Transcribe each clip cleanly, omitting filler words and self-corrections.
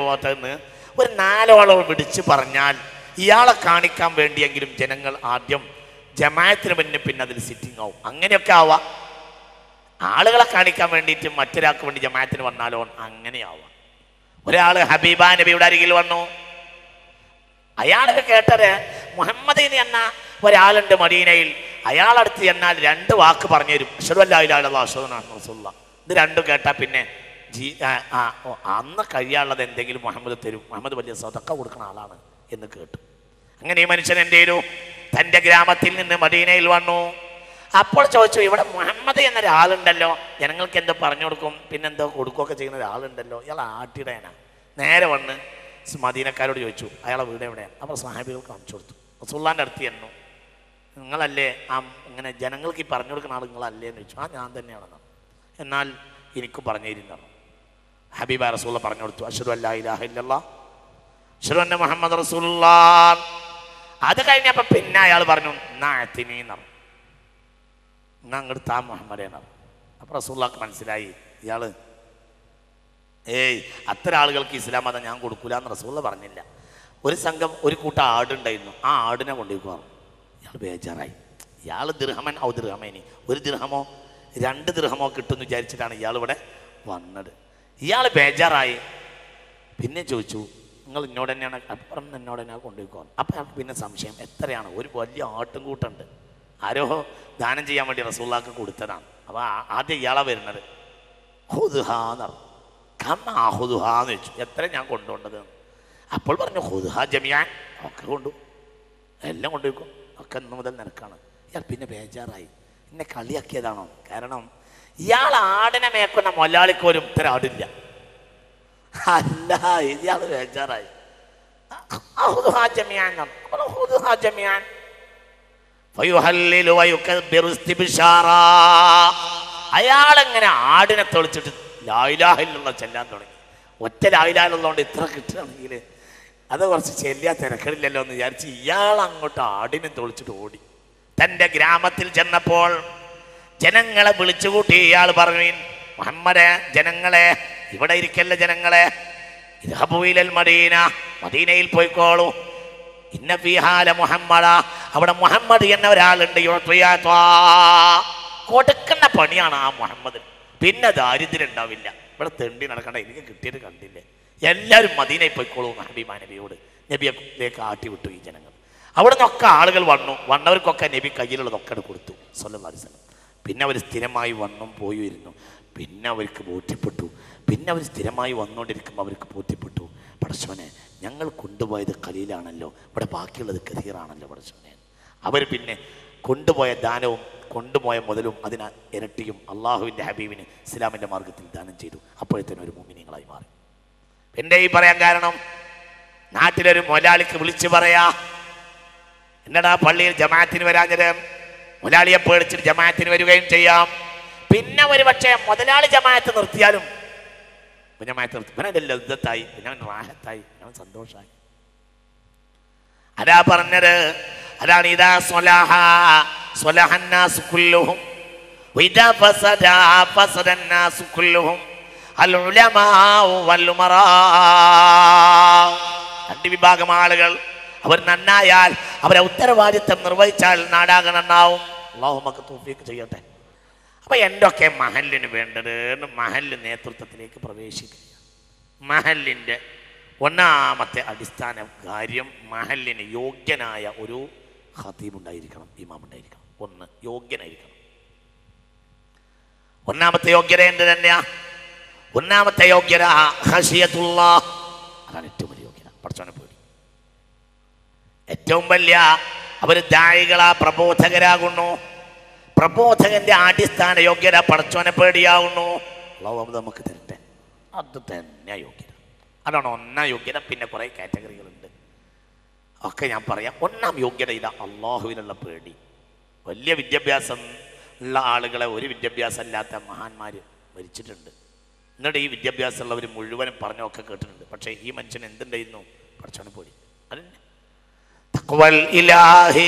പോകാത്തതെന്ന് ഒരു നാലോളം വിളിച്ച് പറഞ്ഞാൽ ഇയാളെ കാണിക്കാൻ വേണ്ടിയെങ്കിലും ജനങ്ങൾ ആദ്യം ജമാഅത്തിന് മുന്നേ പിന്നെ അതിൽ സിറ്റിംഗ് ആവും. അങ്ങനെയൊക്കെ ആവാം. ആളുകളെ കാണിക്കാൻ വേണ്ടിയിട്ട് മറ്റൊരാൾക്ക് വേണ്ടി ജമാഅത്തിന് വന്നാലോ അങ്ങനെയാവാം. ഒരാൾ ഹബീബ നബിയുടെ അരികിൽ വന്നു. അയാളൊക്കെ കേട്ടത് മുഹമ്മദ് എന്ന ഒരാളുണ്ട് മദീനയിൽ. അയാളടുത്ത് എന്നാൽ 2 വാക്ക് പറഞ്ഞു തരും. അശ്ഹദു അല്ലാ ഇലാഹ ഇല്ലല്ലാഹ് അശ്ഹദു അന്ന റസൂലുള്ളാഹ്. ഇത് 2 കേട്ടാൽ പിന്നെ അന്ന് കഴിയാനുള്ളത് എന്തെങ്കിലും മുഹമ്മദ് തരും. മുഹമ്മദ് വലിയ സദഖ കൊടുക്കുന്ന ആളാണ് എന്ന് കേട്ടു. അങ്ങനെ ഈ മനുഷ്യൻ എന്ത് ചെയ്തു? തൻ്റെ ഗ്രാമത്തിൽ നിന്ന് മദീനയിൽ വന്നു. അപ്പോൾ ചോദിച്ചു, ഇവിടെ മുഹമ്മദ് എന്നൊരാളുണ്ടല്ലോ, ജനങ്ങൾക്ക് എന്തോ പറഞ്ഞു കൊടുക്കും പിന്നെന്തോ കൊടുക്കുകയൊക്കെ ചെയ്യുന്ന ഒരാളുണ്ടല്ലോ, ഇയാൾ ആട്ടിടേനാ. നേരെ വന്ന് മദീനക്കാരോട് ചോദിച്ചു, അയാളെ വീട് എവിടെയാണ്? അപ്പോൾ സ്വഹാബികൾ കാണിച്ചു കൊടുത്തു. റസൂലുള്ളാഹിൻ്റെ അടുത്ത് ചെന്നു. നിങ്ങളല്ലേ ഇങ്ങനെ ജനങ്ങൾക്ക് ഈ പറഞ്ഞു കൊടുക്കുന്ന ആൾ നിങ്ങളല്ലേ എന്ന് ചോദിച്ചു. ഞാൻ തന്നെയാണെന്ന്. എന്നാൽ എനിക്ക് പറഞ്ഞു തരുന്നതാണ്. ഹബീബ റസൂലുള്ളാഹി പറഞ്ഞു കൊടുത്തു, അശ്ഹദു അല്ലാ ഇലാഹ ഇല്ലല്ലാഹ് അശ്ഹദു അന്ന മുഹമ്മദ് റസൂലുള്ളാഹ്. അത് കഴിഞ്ഞപ്പോൾ പിന്നെ അയാൾ പറഞ്ഞു, എന്നാ അങ്ങോട്ട് താ മുഹമ്മദേനാണ്. അപ്പോൾ റസൂലുള്ളാഹിക്ക് മനസ്സിലായി ഇയാള് അത്തരം ആളുകൾക്ക് ഇസ്ലാം മതം ഞാൻ കൊടുക്കൂല എന്ന് റസൂലുള്ളാഹി പറഞ്ഞില്ല. ഒരു സംഘം ഒരു കൂട്ടം ആടുണ്ടായിരുന്നു. ആ ആടിനെ കൊണ്ടുപോയി. ഇയാൾ ബേജാറായി. ഇയാൾ ദിർഹമൻ ഔ ദിർഹമേനി, 1 ദിർഹമോ 2 ദിർഹമോ കിട്ടുമെന്ന് വിചാരിച്ചിട്ടാണ് ഇയാൾ ഇവിടെ വന്നത്. ഇയാൾ ബേജാറായി. പിന്നെ ചോദിച്ചു, നിങ്ങൾ എന്നോട് തന്നെയാണ്? അപ്പുറം എന്നോട് തന്നെയാണ് കൊണ്ടുപോയിക്കോണം. അപ്പം അയാൾക്ക് പിന്നെ സംശയം, എത്രയാണ്? ഒരു വലിയ ആട്ടും കൂട്ടുണ്ട്. ആരോ ദാനം ചെയ്യാൻ വേണ്ടി റസൂലുള്ളാഹിക്ക് കൊടുത്തതാണ്. അപ്പോൾ ആദ്യം ഇയാളാ വരുന്നത്. ഹുദ്ഹാന്ന് ഹുദ്ഹാന്ന് വെച്ചു, എത്ര ഞാൻ കൊണ്ടുപോകേണ്ടത്? അപ്പോൾ പറഞ്ഞു, ഹുദ്ഹാ ജമിയാൻ, ഒക്കെ കൊണ്ടു, എല്ലാം കൊണ്ടുപോയിക്കും, ഒക്കെ ഇന്ന് മുതൽ നിനക്കാണ്. ഇയാൾ പിന്നെ ബേജാറായി. എന്നെ കളിയാക്കിയതാണോ? കാരണം ഇയാൾ ആടിനെ മേക്കുന്ന മൊലാളിക്ക് ഒരു ഇത്തരം ആടില്ല. അല്ല, ഇയാൾ ബേജാറായി. അയാളെങ്ങനെ ആടിനെ തെളിച്ചിട്ട് ലാ ഇലാഹ ഇല്ലല്ലാഹ് ചെല്ലാൻ തുടങ്ങി. ഒറ്റ ലാ ഇലാഹ ഇല്ലല്ലാഹ് ഇത്ര കിട്ടുകയാണെങ്കിൽ അത് കുറച്ച് ചെല്ലാൻ തിരക്കില്ലല്ലോ എന്ന് വിചാരിച്ച് ഇയാൾ അങ്ങോട്ട് ആടിനെ തെളിച്ചിട്ട് ഓടി. തൻ്റെ ഗ്രാമത്തിൽ ചെന്നപ്പോൾ ജനങ്ങളെ വിളിച്ചുകൂട്ടി ഇയാൾ പറഞ്ഞു, മുഹമ്മദേ, ജനങ്ങളെ, ഇവിടെ ഇരിക്കല്ല ജനങ്ങളെ, ഇദ്ഹബൂ ഇലൽ മദീന, മദീനയിൽ പോയിക്കോളൂ. ഇന്ന ഫീഹാ ലമുഹമ്മദ, അവിടെ മുഹമ്മദ് എന്ന ഒരാളുണ്ട്. കൊടുക്കുന്ന പണിയാണ് ആ മുഹമ്മദ്. പിന്നെ ദാരിദ്ര്യം ഉണ്ടാവില്ല. ഇവിടെ തെണ്ടി നടക്കണ്ട, എനിക്ക് കിട്ടിയത് കണ്ടില്ലേ. എല്ലാവരും മദീനയിൽ പോയിക്കോളൂ ഹബീബ നബിയോട് നബിയിലേക്ക് ആട്ടി വിട്ടു ഈ ജനങ്ങൾ. അവിടെ നിന്നൊക്കെ ആളുകൾ വന്നു. വന്നവർക്കൊക്കെ നബി കയ്യിലുള്ളതൊക്കെ കൊടുത്തു സ്വല്ലല്ലാഹു അലൈഹി വസല്ലം. പിന്നെ അവർ സ്ഥിരമായി വന്നും പോയിരുന്നു. പിന്നെ അവർക്ക് ബോധ്യപ്പെട്ടു. പിന്നെ അവർ സ്ഥിരമായി വന്നുകൊണ്ടിരിക്കുമ്പോൾ അവർക്ക് ബോധ്യപ്പെട്ടു, പടച്ചോനെ, ഞങ്ങൾ കൊണ്ടുപോയത് ഖലീലാണല്ലോ, ഇവിടെ ബാക്കിയുള്ളത് കഥീറാണല്ലോ പടച്ചോനെ. അവർ പിന്നെ കൊണ്ടുപോയ ദാനവും കൊണ്ടുപോയ മുതലും അതിന് ഇരട്ടിയും അള്ളാഹുവിൻ്റെ ഹബീബിന് ഇസ്ലാമിൻ്റെ മാർഗത്തിൽ ദാനം ചെയ്തു. അപ്പോഴത്തേനും ഒരു മുഅ്മിനീങ്ങളായി മാറി. എൻ്റെ ഈ പറയാൻ കാരണം, നാട്ടിലൊരു മുതലാളിക്ക് വിളിച്ചു പറയാ, എന്നടാ പള്ളിയിൽ ജമാഅത്തിന് വരാഞ്ഞത്? മുതലാളിയെ പേടിച്ചിട്ട് ജമാഅത്തിന് വരികയും ചെയ്യാം. പിന്നെ ഒരു പക്ഷേ മുതലാളി ജമാഅത്ത് നിർത്തിയാലും ജമാഅത്ത് നിർത്തി പിന്നെ അതിൻ്റെ ലദ്ദത്തായി, പിന്നെ അവൻ റാഹത്തായി, അവൻ സന്തോഷമായി. അതാ പറഞ്ഞത്. അതാണ് ഇദാ സ്വലഹ സ്വലഹന്നാസു കുല്ലുഹും വഇദാ ഫസദ ഫസദന്നാസു കുല്ലുഹും അൽ ഉലമാഉ വൽ ഉമറാ. 2 വിഭാഗം ആളുകൾ. അവർ നന്നായാൽ, അവരെ ഉത്തരവാദിത്തം നിർവഹിച്ചാൽ നാടാകെ നന്നാവും. അല്ലാഹു നമുക്ക് തൗഫീഖ് ചെയ്യട്ടെ. അപ്പോൾ എന്തൊക്കെ മഹല്ലിന് വേണ്ടത്? മഹല്ല് നേതൃത്വത്തിലേക്ക് പ്രവേശിക്കുക. മഹല്ലിൻ്റെ ഒന്നാമത്തെ അടിസ്ഥാന കാര്യം, മഹല്ലിന് യോഗ്യനായ ഒരു ഖതീബ് ഉണ്ടായിരിക്കണം, ഇമാം ഉണ്ടായിരിക്കണം. ഒന്ന്, യോഗ്യനായിരിക്കണം. ഒന്നാമത്തെ യോഗ്യത എന്ത് തന്നെയാ? ഒന്നാമത്തെ യോഗ്യത ഖശിയത്തുല്ലാഹ്. അതാണ് ഏറ്റവും വലിയ യോഗ്യത, പടച്ചോനെ പേടി. ഏറ്റവും വലിയ അവർ ദായികളാ, പ്രബോധകരാകുന്നു. പ്രബോധകന്റെ അടിസ്ഥാന യോഗ്യത പടച്ചോനെ പേടിയാവുന്നു. അല്ലാഹു നമുക്ക് തരട്ടെ. അത് തന്നെ യോഗ്യത. അതാണ് ഒന്നാം യോഗ്യത. പിന്നെ കുറേ കാറ്റഗറികളുണ്ട്, ഒക്കെ ഞാൻ പറയാം. ഒന്നാം യോഗ്യത ഇതാ, അള്ളാഹുവിനുള്ള പേടി. വലിയ വിദ്യാഭ്യാസം ഉള്ള ആളുകളെ ഒരു വിദ്യാഭ്യാസം ഇല്ലാത്ത മഹാന്മാർ മരിച്ചിട്ടുണ്ട്. എന്നിട്ട് ഈ വിദ്യാഭ്യാസം ഉള്ളവർ മുഴുവനും പറഞ്ഞൊക്കെ കേട്ടിട്ടുണ്ട്. പക്ഷേ ഈ മനുഷ്യൻ എന്തുണ്ടായിരുന്നു? പടച്ചോനെ പേടി. അതന്നെ തഖ്വൽ ഇലാഹി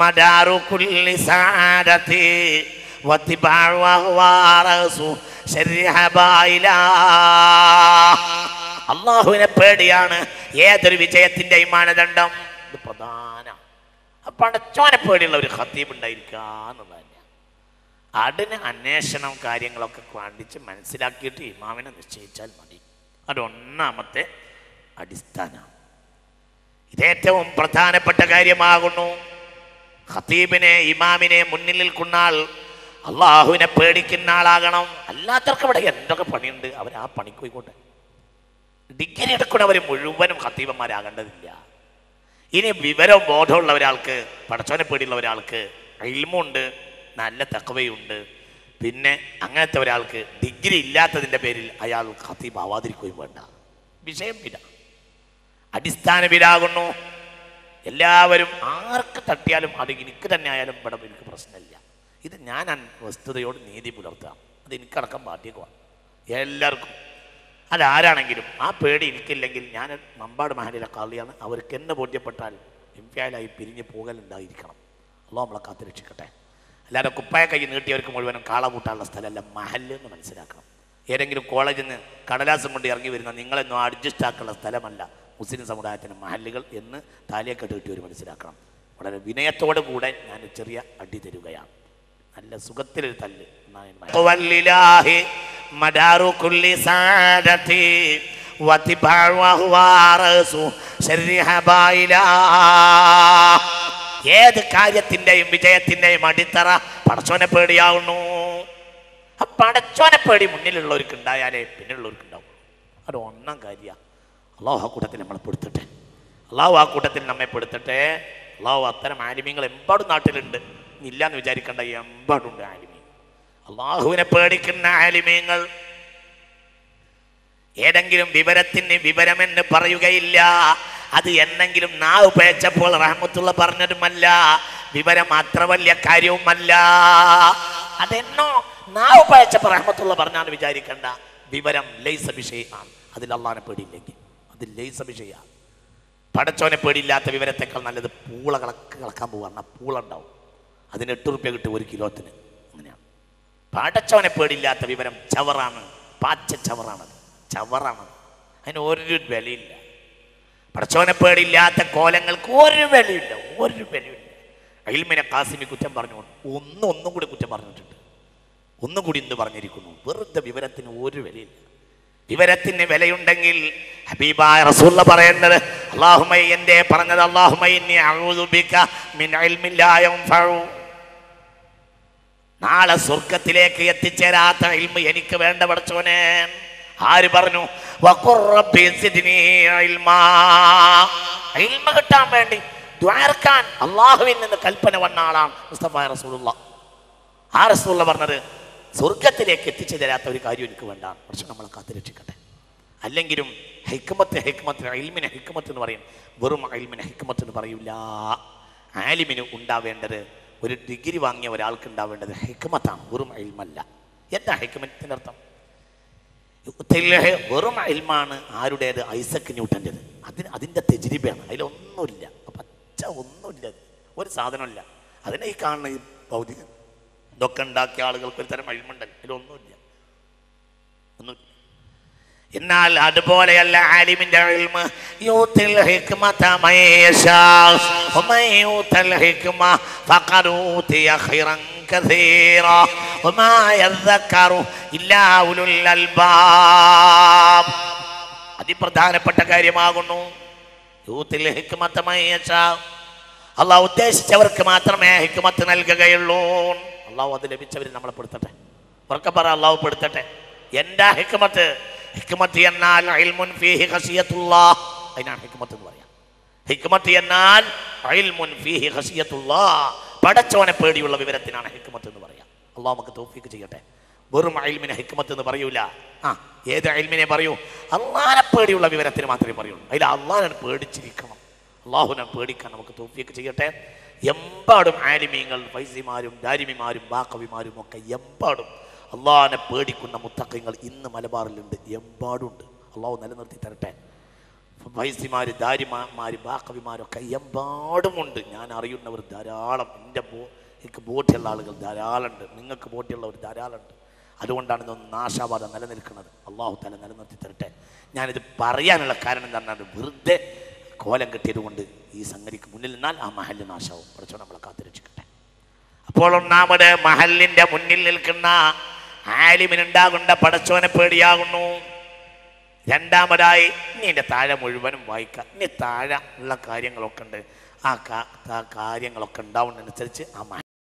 മദാറു കുല്ലി സഅദതി വത്തിബഉ വഹുവ റസു ശർഹബായില. അള്ളാഹുവിനെ പേടിയാണ് ഏതൊരു വിജയത്തിൻ്റെയും മാനദണ്ഡം. ഇത് പ്രധാന പടച്ചോനെ പേടിയുള്ള ഒരു ഖത്തീബ് ഉണ്ടായിരിക്കുക എന്നുള്ളത് തന്നെയാണ്. അതിന് അന്വേഷണം കാര്യങ്ങളൊക്കെ കാണിച്ച് മനസ്സിലാക്കിയിട്ട് ഇമാമിനെ നിശ്ചയിച്ചാൽ മതി. അത് ഒന്നാമത്തെ അടിസ്ഥാനമാണ്. ഇതേറ്റവും പ്രധാനപ്പെട്ട കാര്യമാകുന്നു. ഖത്തീബിനെ ഇമാമിനെ മുന്നിൽ നിൽക്കുന്ന ആൾ അള്ളാഹുവിനെ പേടിക്കുന്ന ആളാകണം. അല്ലാത്തവർക്ക് ഇവിടെ എന്തൊക്കെ പണിയുണ്ട്, അവർ ആ പണിക്ക് പോയിക്കോട്ടെ. ഡിഗ്രി എടുക്കുന്നവർ മുഴുവനും ഖത്തീബന്മാരാകേണ്ടതില്ല. ഇനി വിവരവും ബോധമുള്ള ഒരാൾക്ക്, പടച്ചോനെ പേടിയുള്ള ഒരാൾക്ക്, ഇൽമുണ്ട്, നല്ല തഖ്വയുണ്ട്, പിന്നെ അങ്ങനത്തെ ഒരാൾക്ക് ഡിഗ്രി ഇല്ലാത്തതിൻ്റെ പേരിൽ അയാൾ ഖത്തീബ് ആവാതിരിക്കുകയും വേണ്ട. വിഷയം വില, അടിസ്ഥാന വിലാകുന്നു. എല്ലാവരും ആർക്ക് തട്ടിയാലും അത് എനിക്ക് തന്നെ ആയാലും ഇവിടെ എനിക്ക് പ്രശ്നമില്ല. ഇത് ഞാൻ വസ്തുതയോട് നീതി പുലർത്താം. അത് എനിക്കടക്കം ബാധ്യമാണ് എല്ലാവർക്കും. അതാരാണെങ്കിലും ആ പേടി എനിക്കില്ലെങ്കിൽ ഞാൻ മമ്പാട് മഹലിലെ കാളിയാണ്. അവർക്ക് എന്നെ ബോധ്യപ്പെട്ടാൽ ഇംഫാലായി പിരിഞ്ഞ് പോകലുണ്ടായിരിക്കണം. അള്ളാഹു നമ്മളെ കാത്തു രക്ഷിക്കട്ടെ. അല്ലാതെ കുപ്പായ കൈ നീട്ടിയവർക്ക് മുഴുവനും കാളകൂട്ടാനുള്ള സ്ഥലമല്ല മഹല്ല് എന്ന് മനസ്സിലാക്കണം. ഏതെങ്കിലും കോളേജിൽ നിന്ന് കടലാസം കൊണ്ട് ഇറങ്ങി വരുന്ന നിങ്ങളെന്നും അഡ്ജസ്റ്റ് ആക്കാനുള്ള സ്ഥലമല്ല മുസ്ലിം സമുദായത്തിന് മഹല്ലുകൾ എന്ന് താലിയൊക്കെ കിട്ടിയവർ മനസ്സിലാക്കണം. വളരെ വിനയത്തോടു കൂടെ ഞാൻ ചെറിയ അടി തരുകയാണ്. നല്ല സുഖത്തിലൊരു തല്ല്. ഏത് കാര്യത്തിന്റെയും വിജയത്തിന്റെയും അടിത്തറ പടച്ചോനെ പേടിയാവുന്നു. ആ പടച്ചോനെ പേടി മുന്നിലുള്ളവർക്ക് ഉണ്ടായാലേ പിന്നുള്ളവർക്ക് ഉണ്ടാവും. അത് ഒന്നാം കാര്യമാണ്. അള്ളാഹു ആ കൂട്ടത്തിൽ നമ്മളെ പെടുത്തട്ടെ. അള്ളാഹു ആ കൂട്ടത്തിൽ നമ്മെ പെടുത്തട്ടെ. അള്ളാഹു അത്തരം ആലിമീങ്ങൾ എമ്പാടും നാട്ടിലുണ്ട്, ഇല്ലാന്ന് വിചാരിക്കേണ്ട, എമ്പാടുണ്ട് ആലിമീങ്ങൾ. അള്ളാഹുവിനെ പേടിക്കുന്ന ആലിമീങ്ങൾ ഏതെങ്കിലും വിവരത്തിന് വിവരമെന്ന് പറയുകയില്ല. അത് എന്നെങ്കിലും നാവ് പേച്ചപ്പോൾ റഹ്മത്തുള്ള പറഞ്ഞതുമല്ല, വിവരം അത്ര വലിയ കാര്യവുമല്ല. അതെന്നോ നാവ് പേച്ചപ്പോൾ റഹ്മത്തുള്ള പറഞ്ഞാന്ന് വിചാരിക്കണ്ട. വിവരം ലൈസ വിഷയമാണ്. അതിൽ അള്ളാഹിനെ പേടിയില്ലെങ്കിൽ അത് ലൈസ വിഷയമാണ്. പടച്ചോനെ പേടിയില്ലാത്ത വിവരത്തെക്കാൾ നല്ലത് പൂള കളക്കാൻ പോവാണ്. പൂള ഉണ്ടാവും, അതിന് 8 റുപ്യ കിട്ടും 1 കിലോത്തിന്. അങ്ങനെയാണ്. പടച്ചോനെ പേടിയില്ലാത്ത വിവരം ചവറാണ്, പാച്ച ചവറാണത്, ചവറാണ്. അതിന് ഒരു വിലയില്ല. പടച്ചോനെ പേടിയില്ലാത്ത കോലങ്ങൾക്ക് ഒരു വിലയില്ല, ഒരു വിലയില്ല. ഇൽമിനെ ഖാസിമി കുറ്റം പറഞ്ഞുകൊണ്ട് ഒന്നും കൂടി കുറ്റം പറഞ്ഞിട്ടുണ്ട്, ഒന്നും കൂടി ഇന്ന് പറഞ്ഞിരിക്കുന്നു. വെറുതെ വിവരത്തിന് ഒരു വിലയില്ല. വിവരത്തിന് വിലയുണ്ടെങ്കിൽ ഹബീബായ റസൂൽ പറയേണ്ടത് അല്ലാഹുമ്മ, എന്റെ പറഞ്ഞത് അല്ലാഹുമ്മ ഇന്നി അഊദു ബിക മിൻ ഇൽമിൻ ലാ യൻഫഉ. നാളെ സ്വർഗ്ഗത്തിലേക്ക് എത്തിച്ചേരാത്ത ഇൽമ് എനിക്ക് വേണ്ട പടച്ചോനെ. ആര് പറഞ്ഞു? വഖുർ റബ്ബി സിദ്നി ഇൽമാ. ഇൽമ കിട്ടാൻ വേണ്ടി ദുആർക്കാൻ അല്ലാഹുവിൽ നിന്ന് കൽപ്പന വന്ന ആളാണ് മുസ്തഫ റസൂലുള്ളാഹ്. ആ റസൂൽ പറഞ്ഞത് സ്വർഗത്തിലേക്ക് എത്തിച്ചു തരാത്ത ഒരു കാര്യം എനിക്ക് വേണ്ട. പക്ഷെ നമ്മളെ കാത്തുരക്ഷിക്കട്ടെ. അല്ലെങ്കിലും ഹിക്മത്ത് ഇൽമിനെ ഹിക്മത്ത് എന്ന് പറയും. വെറും ഇൽമിനെ ഹിക്മത്ത് എന്ന് പറയൂല. ആലിമിന് ഉണ്ടാവേണ്ടത്, ഒരു ഡിഗ്രി വാങ്ങിയ ഒരാൾക്ക് ഉണ്ടാവേണ്ടത് ഹിക്മത്താണ്, വെറും ഇൽമല്ല. എന്താ ഹിക്മത്തിൻ്റെ അർത്ഥം? വെറും ഇൽമാണ് ആരുടേത്? ഐസക് ന്യൂട്ടൻ്റെത്. അതിൻ്റെ തെജ്രിബയാണ്. അതിലൊന്നുമില്ല, പച്ച ഒന്നുമില്ല, ഒരു സാധനമില്ല. അതിനെ ഈ കാണുന്ന ഈ ഭൗതിക ഇതൊക്കെ ഉണ്ടാക്കിയ ആളുകൾക്ക് ഒരു തരം അഴിമുണ്ടല്ലോ, ഇതിലൊന്നുമില്ല, ഒന്നുമില്ല. എന്നാൽ അതുപോലെയല്ല ആലിമിന്റെ ഇൽമ്. യൂത്തിൽ ഹിക്മത മയശാ വമൻ യൂതൽ ഹിക്മ ഫഖദ് ഊതിയ ഖൈറൻ കസീറാ വമാ യذكറു ഇല്ലാ ഉലുൽ അൽബാബ്. അതിപ്രധാനപ്പെട്ട കാര്യമാകുന്നു. യൂത്തിൽ ഹിക്മത മയശാ, അല്ലാഹു ഉദ്ദേശിച്ചവർക്ക് മാത്രമേ ഹിക്മത്ത് നൽകുകയുള്ളൂ. അള്ളാഹു അത് ലഭിച്ചവർ നമ്മളെ പെടുത്തട്ടെ. ഉറക്കെ പറ, അള്ളാഹു പെടുത്തട്ടെ. എന്താ ഹിക്മത്ത്? ഹിക്മത്ത് എന്നാൽ ഇൽമുൻ ഫീഹി ഖശിയത്തുല്ലാഹ്. അതിനാണ് ഹിക്മത്ത് എന്ന് പറയാം. ഹിക്മത്ത് എന്നാൽ ഇൽമുൻ ഫീഹി ഖശിയത്തുല്ലാഹ്. പടച്ചോനെ പേടിയുള്ള വിവരത്തിനാണ് ഹിക്മത്ത് എന്ന് പറയാം. അള്ളാഹു നമുക്ക് തൗഫീഖ് ചെയ്യട്ടെ. വെറും ഇൽമിനെ ഹിക്മത്ത് എന്ന് പറയൂല. ഏത് ഇൽമിനെ പറയൂ? അള്ളാഹിനെ പേടിയുള്ള വിവരത്തിന് മാത്രമേ പറയുള്ളൂ. അതിൽ അള്ളാഹിനെ പേടിച്ചിരിക്കണം. അള്ളാഹുവിനെ പേടിക്കാൻ നമുക്ക് തൗഫീഖ് ചെയ്യട്ടെ. എമ്പാടും ആലിമീങ്ങൾ, ഫൈസിമാരും ദാരിമിമാരും ബാഖവിമാരും ഒക്കെ എമ്പാടും അള്ളാഹിനെ പേടിക്കുന്ന മുത്തഖീങ്ങൾ ഇന്ന് മലബാറിലുണ്ട്, എമ്പാടുണ്ട്. അള്ളാഹു നിലനിർത്തി തരട്ടെ. ഫൈസിമാര്, ദാരിമാര്, ബാഖവിമാരൊക്കെ എമ്പാടുമുണ്ട്. ഞാൻ അറിയുന്നവർ ധാരാളം, എനിക്ക് ബോധ്യമുള്ള ആളുകൾ ധാരാളമുണ്ട്, നിങ്ങൾക്ക് ബോധ്യമുള്ളവർ ധാരാളമുണ്ട്. അതുകൊണ്ടാണ് ഇതൊന്നും നാശാവാതെ നിലനിൽക്കുന്നത്. അള്ളാഹു തആല നിലനിർത്തി തരട്ടെ. ഞാനിത് പറയാനുള്ള കാരണം എന്താണെന്ന് വെറുതെ കോലം കെട്ടിയത് കൊണ്ട് ഈ സംഗതിക്ക് മുന്നിൽ നിന്നാൽ ആ മഹല്ല് നാശാവും. കുറച്ചോ നമ്മളെ കാത്തുരക്ഷിക്കട്ടെ. അപ്പോൾ ഒന്നാമത് മഹല്ലിന്റെ മുന്നിൽ നിൽക്കുന്ന ആലിമിനുണ്ടാകേണ്ട പടച്ചോനെ പേടിയാകുന്നു. രണ്ടാമതായി ഇനി എൻ്റെ താഴെ മുഴുവനും വായിക്കാം. ഇനി താഴെ ഉള്ള കാര്യങ്ങളൊക്കെ ഉണ്ട്. ആ കാര്യങ്ങളൊക്കെ ഉണ്ടാവുന്നതനുസരിച്ച് ആ